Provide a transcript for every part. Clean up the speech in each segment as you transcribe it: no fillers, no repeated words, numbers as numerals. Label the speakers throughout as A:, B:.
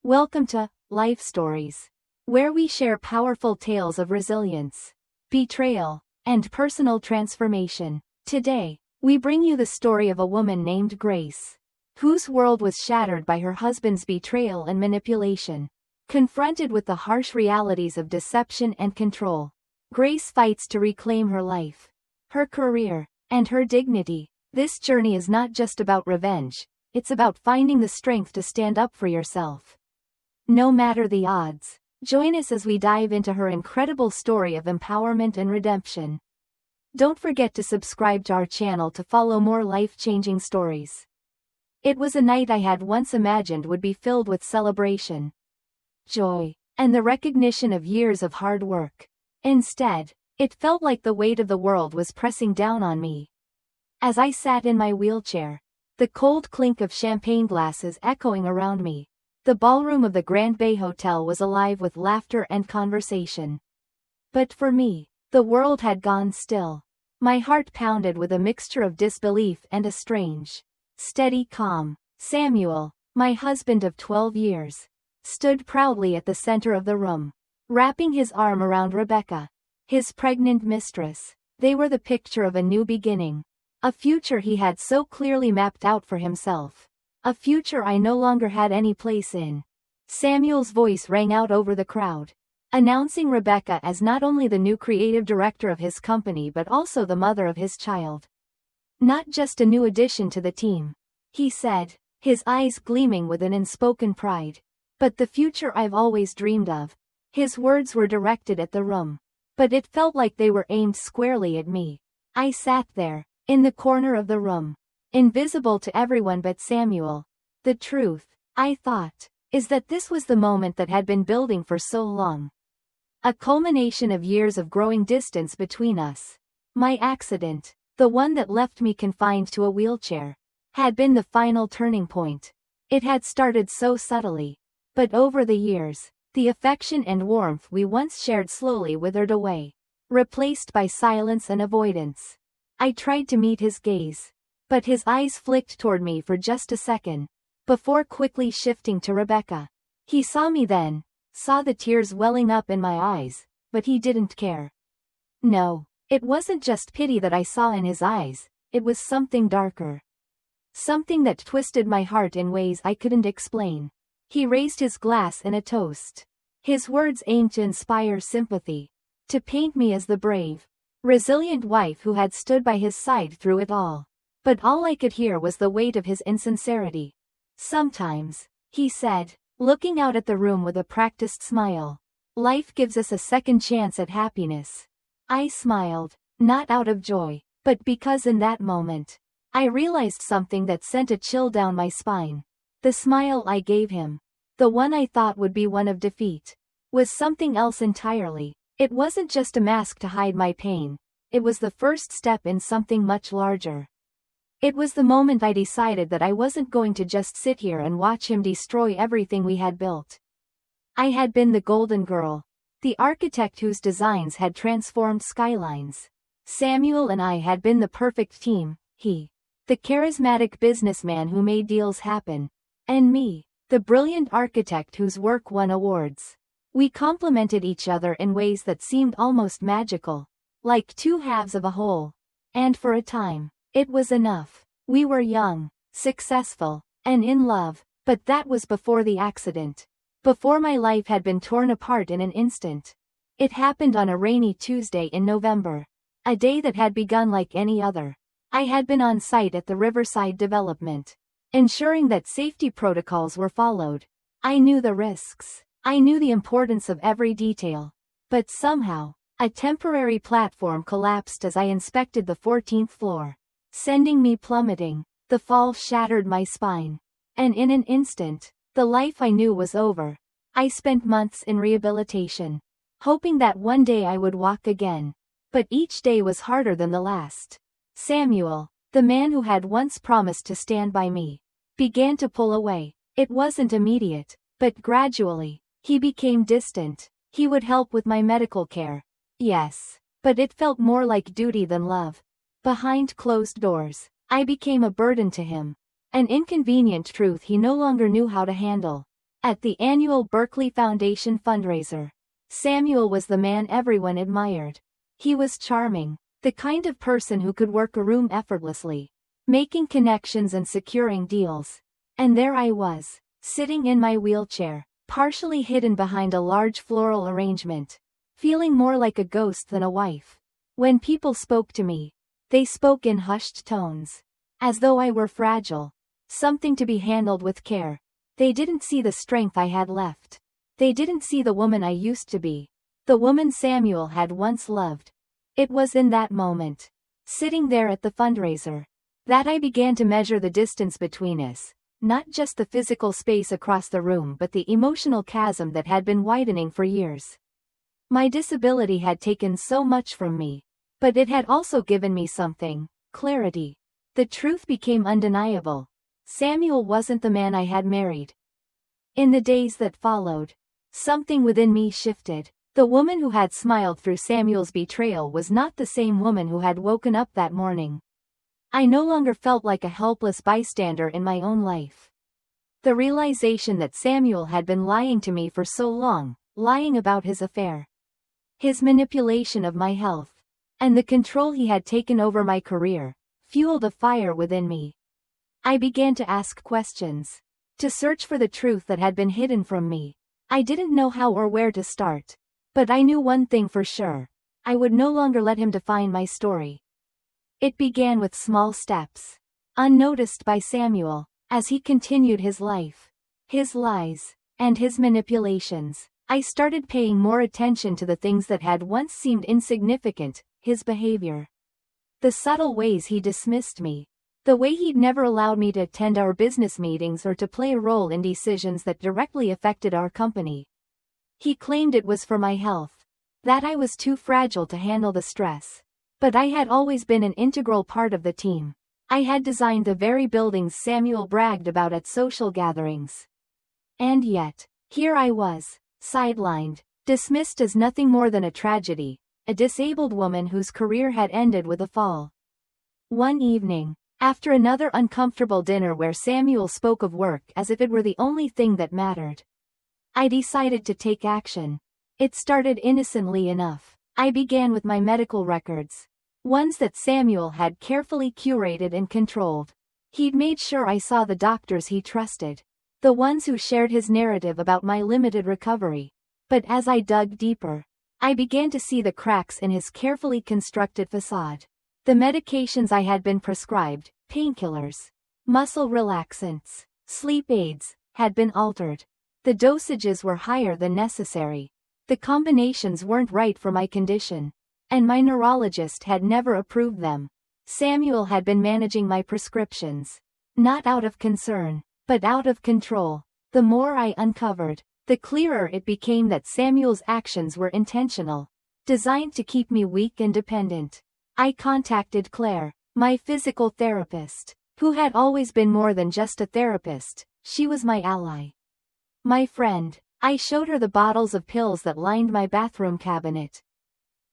A: Welcome to Life Stories, where we share powerful tales of resilience, betrayal, and personal transformation. Today, we bring you the story of a woman named Grace, whose world was shattered by her husband's betrayal and manipulation. Confronted with the harsh realities of deception and control, Grace fights to reclaim her life, her career, and her dignity. This journey is not just about revenge, it's about finding the strength to stand up for yourself, no matter the odds. Join us as we dive into her incredible story of empowerment and redemption. Don't forget to subscribe to our channel to follow more life-changing stories. It was a night I had once imagined would be filled with celebration, joy, and the recognition of years of hard work. Instead, it felt like the weight of the world was pressing down on me. As I sat in my wheelchair, the cold clink of champagne glasses echoing around me, the ballroom of the Grand Bay Hotel was alive with laughter and conversation. But for me, the world had gone still. My heart pounded with a mixture of disbelief and a strange, steady calm. Samuel, my husband of 12 years, stood proudly at the center of the room, wrapping his arm around Rebecca, his pregnant mistress. They were the picture of a new beginning, a future he had so clearly mapped out for himself. A future I no longer had any place in. Samuel's voice rang out over the crowd, announcing Rebecca as not only the new creative director of his company but also the mother of his child. Not just a new addition to the team, he said, his eyes gleaming with an unspoken pride, but the future I've always dreamed of. His words were directed at the room, but it felt like they were aimed squarely at me. I sat there, in the corner of the room, invisible to everyone but Samuel. The truth, I thought, is that this was the moment that had been building for so long. A culmination of years of growing distance between us. My accident, the one that left me confined to a wheelchair, had been the final turning point. It had started so subtly, but over the years, the affection and warmth we once shared slowly withered away, replaced by silence and avoidance. I tried to meet his gaze, but his eyes flicked toward me for just a second, before quickly shifting to Rebecca. He saw me then, saw the tears welling up in my eyes, but he didn't care. No, it wasn't just pity that I saw in his eyes, it was something darker. Something that twisted my heart in ways I couldn't explain. He raised his glass in a toast. His words aimed to inspire sympathy, to paint me as the brave, resilient wife who had stood by his side through it all. But all I could hear was the weight of his insincerity. Sometimes, he said, looking out at the room with a practiced smile, life gives us a second chance at happiness. I smiled, not out of joy, but because in that moment, I realized something that sent a chill down my spine. The smile I gave him, the one I thought would be one of defeat, was something else entirely. It wasn't just a mask to hide my pain, it was the first step in something much larger. It was the moment I decided that I wasn't going to just sit here and watch him destroy everything we had built. I had been the golden girl, the architect whose designs had transformed skylines. Samuel and I had been the perfect team, he, the charismatic businessman who made deals happen, and me, the brilliant architect whose work won awards. We complemented each other in ways that seemed almost magical, like two halves of a whole. And for a time, it was enough. We were young, successful, and in love, but that was before the accident. Before my life had been torn apart in an instant. It happened on a rainy Tuesday in November. A day that had begun like any other. I had been on site at the Riverside development, ensuring that safety protocols were followed. I knew the risks. I knew the importance of every detail. But somehow, a temporary platform collapsed as I inspected the 14th floor, sending me plummeting. The fall shattered my spine. And in an instant, the life I knew was over. I spent months in rehabilitation, hoping that one day I would walk again. But each day was harder than the last. Samuel, the man who had once promised to stand by me, began to pull away. It wasn't immediate, but gradually, he became distant. He would help with my medical care. Yes, but it felt more like duty than love. Behind closed doors, I became a burden to him. An inconvenient truth he no longer knew how to handle. At the annual Berkeley Foundation fundraiser, Samuel was the man everyone admired. He was charming, the kind of person who could work a room effortlessly, making connections and securing deals. And there I was, sitting in my wheelchair, partially hidden behind a large floral arrangement, feeling more like a ghost than a wife. When people spoke to me, they spoke in hushed tones, as though I were fragile, something to be handled with care. They didn't see the strength I had left. They didn't see the woman I used to be, the woman Samuel had once loved. It was in that moment, sitting there at the fundraiser, that I began to measure the distance between us, not just the physical space across the room but the emotional chasm that had been widening for years. My disability had taken so much from me, but it had also given me something: clarity. The truth became undeniable. Samuel wasn't the man I had married. In the days that followed, something within me shifted. The woman who had smiled through Samuel's betrayal was not the same woman who had woken up that morning. I no longer felt like a helpless bystander in my own life. The realization that Samuel had been lying to me for so long, lying about his affair, his manipulation of my health, and the control he had taken over my career, fueled a fire within me. I began to ask questions, to search for the truth that had been hidden from me. I didn't know how or where to start, but I knew one thing for sure: I would no longer let him define my story. It began with small steps, unnoticed by Samuel, as he continued his life, his lies, and his manipulations. I started paying more attention to the things that had once seemed insignificant: his behavior, the subtle ways he dismissed me, the way he'd never allowed me to attend our business meetings or to play a role in decisions that directly affected our company. He claimed it was for my health, that I was too fragile to handle the stress. But I had always been an integral part of the team. I had designed the very buildings Samuel bragged about at social gatherings. And yet, here I was, sidelined, dismissed as nothing more than a tragedy, a disabled woman whose career had ended with a fall. One evening, after another uncomfortable dinner where Samuel spoke of work as if it were the only thing that mattered, I decided to take action. It started innocently enough. I began with my medical records, ones that Samuel had carefully curated and controlled. He'd made sure I saw the doctors he trusted, the ones who shared his narrative about my limited recovery. But as I dug deeper, I began to see the cracks in his carefully constructed facade. The medications I had been prescribed, painkillers, muscle relaxants, sleep aids, had been altered. The dosages were higher than necessary. The combinations weren't right for my condition, and my neurologist had never approved them. Samuel had been managing my prescriptions, not out of concern, but out of control. The more I uncovered, the clearer it became that Samuel's actions were intentional, designed to keep me weak and dependent. I contacted Claire, my physical therapist, who had always been more than just a therapist. She was my ally, my friend. I showed her the bottles of pills that lined my bathroom cabinet.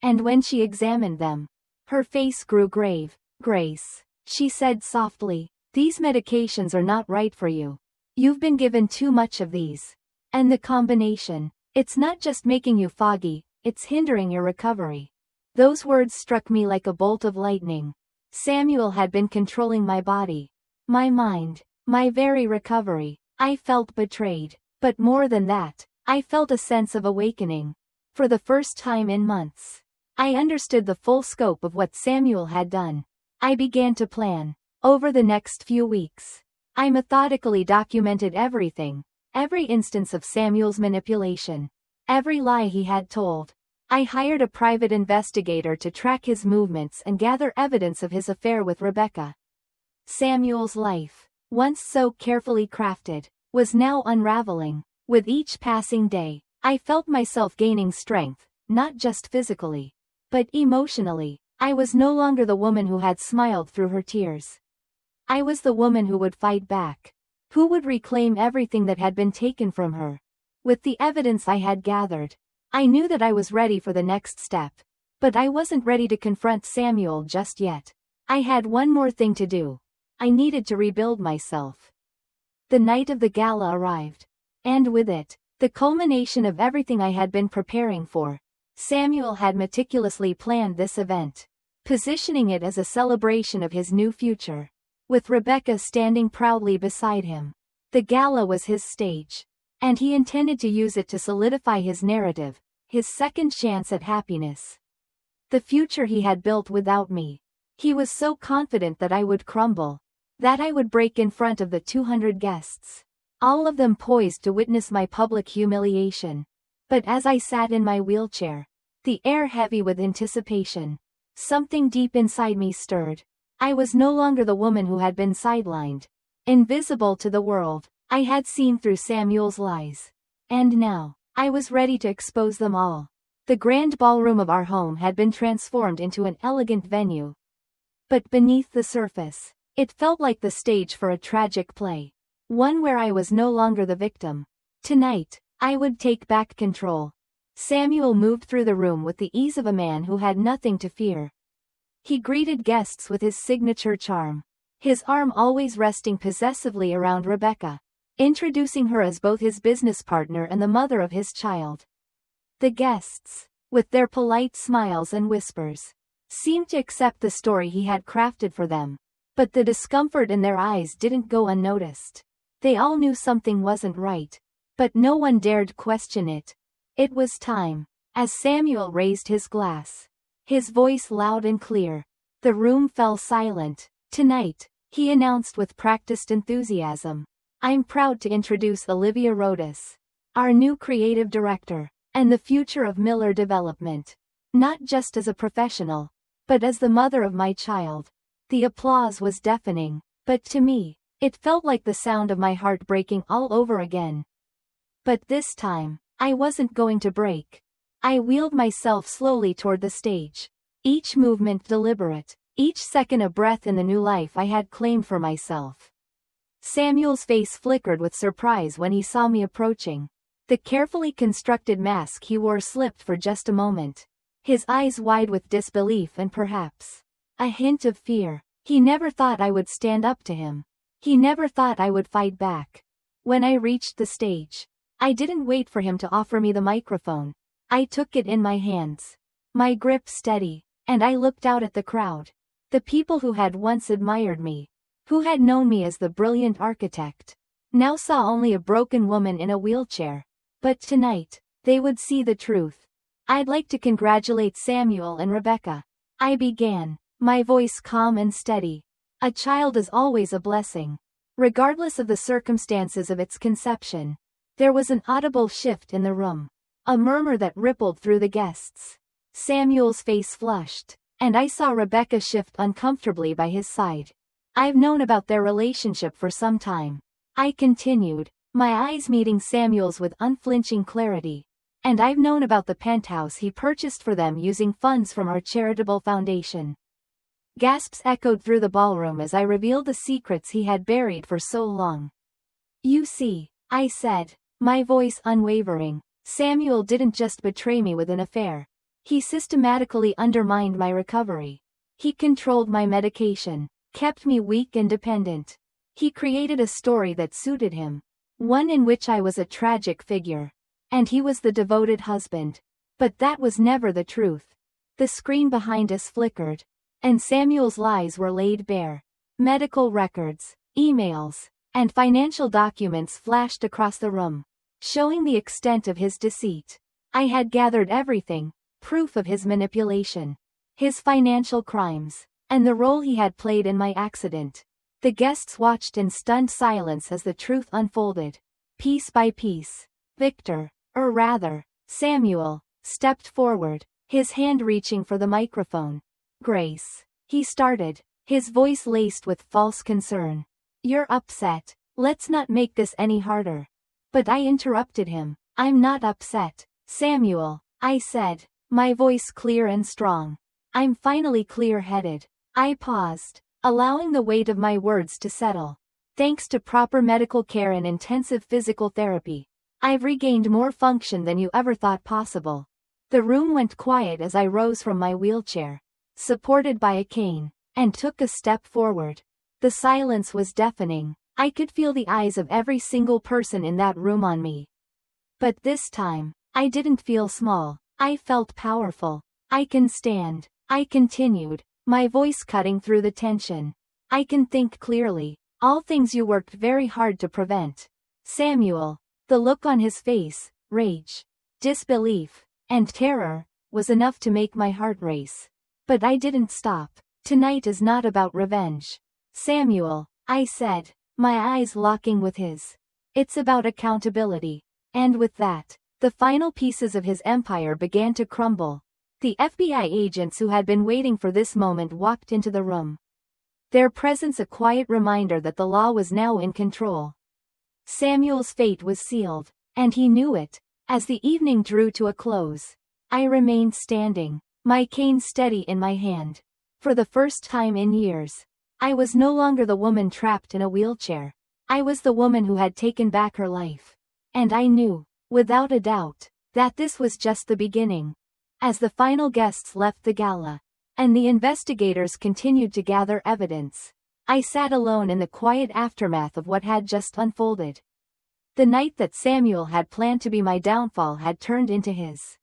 A: And when she examined them, her face grew grave. "Grace," she said softly, "these medications are not right for you. You've been given too much of these. And the combination, it's not just making you foggy, it's hindering your recovery." Those words struck me like a bolt of lightning. Samuel had been controlling my body, my mind, my very recovery. I felt betrayed. But more than that, I felt a sense of awakening. For the first time in months, I understood the full scope of what Samuel had done. I began to plan. Over the next few weeks, I methodically documented everything, every instance of Samuel's manipulation, every lie he had told. I hired a private investigator to track his movements and gather evidence of his affair with Rebecca. Samuel's life, once so carefully crafted, was now unraveling. With each passing day, I felt myself gaining strength, not just physically, but emotionally. I was no longer the woman who had smiled through her tears. I was the woman who would fight back, who would reclaim everything that had been taken from her. With the evidence I had gathered, I knew that I was ready for the next step. But I wasn't ready to confront Samuel just yet. I had one more thing to do. I needed to rebuild myself. The night of the gala arrived. And with it, the culmination of everything I had been preparing for. Samuel had meticulously planned this event, positioning it as a celebration of his new future. With Rebecca standing proudly beside him. The gala was his stage. And he intended to use it to solidify his narrative, his second chance at happiness. The future he had built without me. He was so confident that I would crumble. That I would break in front of the 200 guests. All of them poised to witness my public humiliation. But as I sat in my wheelchair, the air heavy with anticipation, something deep inside me stirred. I was no longer the woman who had been sidelined. Invisible to the world, I had seen through Samuel's lies. And now, I was ready to expose them all. The grand ballroom of our home had been transformed into an elegant venue. But beneath the surface, it felt like the stage for a tragic play. One where I was no longer the victim. Tonight, I would take back control. Samuel moved through the room with the ease of a man who had nothing to fear. He greeted guests with his signature charm, his arm always resting possessively around Rebecca, introducing her as both his business partner and the mother of his child. The guests, with their polite smiles and whispers, seemed to accept the story he had crafted for them. But the discomfort in their eyes didn't go unnoticed. They all knew something wasn't right. But no one dared question it. It was time. As Samuel raised his glass, his voice loud and clear, the room fell silent. Tonight, he announced with practiced enthusiasm, I'm proud to introduce Olivia Rodas, our new creative director, and the future of Miller Development. Not just as a professional, but as the mother of my child. The applause was deafening, but to me, it felt like the sound of my heart breaking all over again. But this time, I wasn't going to break. I wheeled myself slowly toward the stage, each movement deliberate, each second a breath in the new life I had claimed for myself. Samuel's face flickered with surprise when he saw me approaching. The carefully constructed mask he wore slipped for just a moment, his eyes wide with disbelief and perhaps a hint of fear. He never thought I would stand up to him. He never thought I would fight back. When I reached the stage, I didn't wait for him to offer me the microphone. I took it in my hands, my grip steady, and I looked out at the crowd. The people who had once admired me, who had known me as the brilliant architect, now saw only a broken woman in a wheelchair. But tonight, they would see the truth. I'd like to congratulate Samuel and Rebecca. I began, my voice calm and steady. A child is always a blessing, regardless of the circumstances of its conception. There was an audible shift in the room, a murmur that rippled through the guests. Samuel's face flushed, and I saw Rebecca shift uncomfortably by his side. I've known about their relationship for some time. I continued, my eyes meeting Samuel's with unflinching clarity. And I've known about the penthouse he purchased for them using funds from our charitable foundation. Gasps echoed through the ballroom as I revealed the secrets he had buried for so long. You see, I said, my voice unwavering, Samuel didn't just betray me with an affair. He systematically undermined my recovery. He controlled my medication, kept me weak and dependent. He created a story that suited him, one in which I was a tragic figure. And he was the devoted husband. But that was never the truth. The screen behind us flickered, and Samuel's lies were laid bare. Medical records, emails, and financial documents flashed across the room, showing the extent of his deceit. I had gathered everything, proof of his manipulation, his financial crimes, and the role he had played in my accident. The guests watched in stunned silence as the truth unfolded, piece by piece. Victor, or rather, Samuel, stepped forward, his hand reaching for the microphone. Grace, he started, his voice laced with false concern. You're upset. Let's not make this any harder. But I interrupted him. I'm not upset, Samuel, I said, my voice clear and strong. I'm finally clear-headed. I paused, allowing the weight of my words to settle. Thanks to proper medical care and intensive physical therapy, I've regained more function than you ever thought possible. The room went quiet as I rose from my wheelchair, supported by a cane, and took a step forward. The silence was deafening, I could feel the eyes of every single person in that room on me. But this time, I didn't feel small, I felt powerful. I can stand, I continued, my voice cutting through the tension. I can think clearly, all things you worked very hard to prevent. Samuel, the look on his face, rage, disbelief, and terror, was enough to make my heart race. But I didn't stop. Tonight is not about revenge. Samuel, I said, my eyes locking with his. It's about accountability. And with that, the final pieces of his empire began to crumble. The FBI agents who had been waiting for this moment walked into the room. Their presence a quiet reminder that the law was now in control. Samuel's fate was sealed, and he knew it. As the evening drew to a close, I remained standing, my cane steady in my hand. For the first time in years, I was no longer the woman trapped in a wheelchair. I was the woman who had taken back her life. And I knew, without a doubt, that this was just the beginning. As the final guests left the gala, and the investigators continued to gather evidence, I sat alone in the quiet aftermath of what had just unfolded. The night that Samuel had planned to be my downfall had turned into his.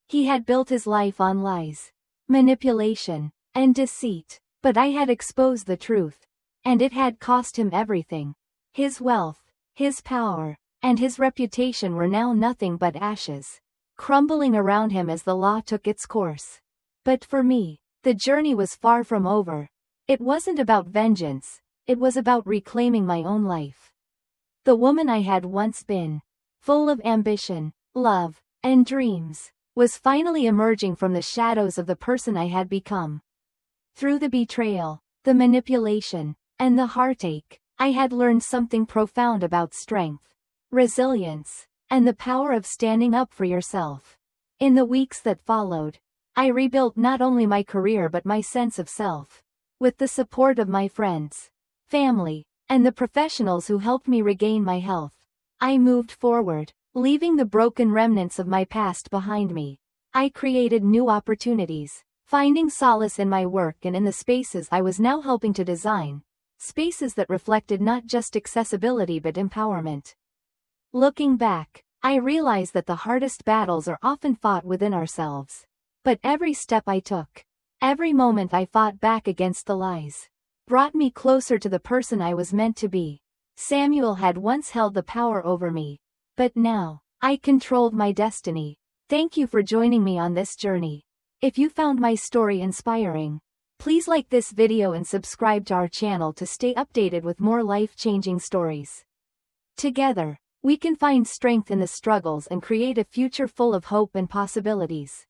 A: He had built his life on lies, manipulation, and deceit, but I had exposed the truth, and it had cost him everything. His wealth, his power, and his reputation were now nothing but ashes, crumbling around him as the law took its course. But for me, the journey was far from over. It wasn't about vengeance, it was about reclaiming my own life. The woman I had once been, full of ambition, love, and dreams, was finally emerging from the shadows of the person I had become. Through the betrayal, the manipulation, and the heartache, I had learned something profound about strength, resilience, and the power of standing up for yourself. In the weeks that followed, I rebuilt not only my career but my sense of self. With the support of my friends, family, and the professionals who helped me regain my health, I moved forward, leaving the broken remnants of my past behind me. I created new opportunities, finding solace in my work and in the spaces I was now helping to design, spaces that reflected not just accessibility but empowerment. Looking back, I realize that the hardest battles are often fought within ourselves. But every step I took, every moment I fought back against the lies, brought me closer to the person I was meant to be. Samuel had once held the power over me, but now, I controlled my destiny. Thank you for joining me on this journey. If you found my story inspiring, please like this video and subscribe to our channel to stay updated with more life-changing stories. Together, we can find strength in the struggles and create a future full of hope and possibilities.